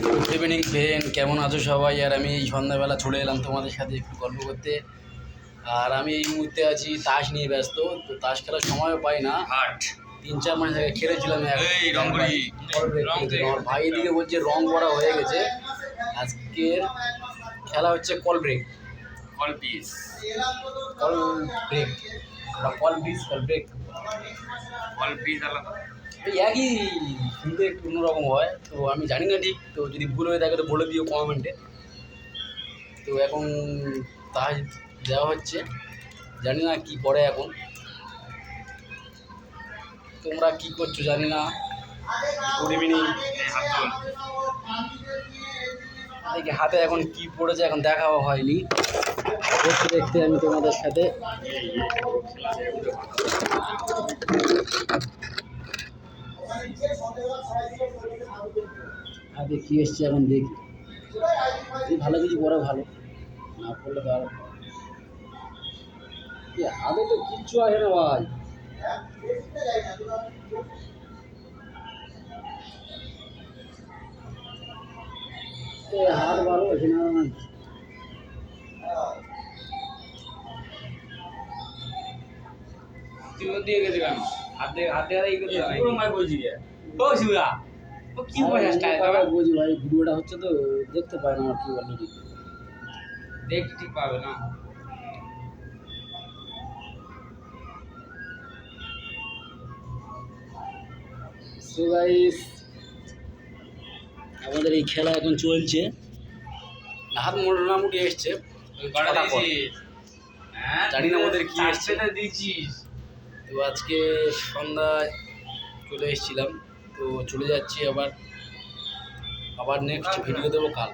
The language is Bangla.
গুড ইভিনিং ফ্রেন্ড, কেমন আছো সবাই? আর আমি এই সন্ধ্যাবেলা চলে এলাম তোমাদের সাথে একটু গল্প করতে। আর আমি এই মুহূর্তে আছি তাস নিয়ে ব্যস্ত, তো তাস খেলার সময়ও পাই না। 3-4 মাস আগে খেলেছিলাম। আমার ভাই এদিকে বলছে রং করা হয়ে গেছে, আজকের খেলা হচ্ছে কল ব্রেক। কল ব্রেক আলাদা, এই একই, কিন্তু একটু অন্যরকম হয়। তো আমি জানি না ঠিক, তো যদি ভুল হয়ে থাকে তো বলে দিও কমেন্টে। তো এখন তাস দেওয়া হচ্ছে, জানি না কি করে এখন। তোমরা কি করছো জানি না। Good evening. দেখি হাতে এখন কি পড়েছে, এখন দেখাও হয়নি। দেখতে দেখতে আমি তোমাদের সাথে হাতে কি এসছে এখন দেখি। ভালো কিছু করে ভালো, না করলে তো আর হাতে তো কিচ্ছু আসে না ভাই। হাত ভালো আছে না? দিয়ে গেছে কেন? হাতে হাতে এই করতে বলছি ও শিবরা, ও কি বয়স বুঝি ভাই, ভিডিওটা হচ্ছে তো দেখতে পায় না। আমার কি অলরেডি দেখতে ঠিক পাবে না। সো গাইস, আমাদের এই খেলা এখন চলছে। হাত মোটামুটি এসছে, জানি না ওদের কি এসছে। তো আজকে সন্ধ্যায় চলে এসেছিলাম, তো চলে যাচ্ছি আবার নেক্সট ভিডিও দেবো কাল।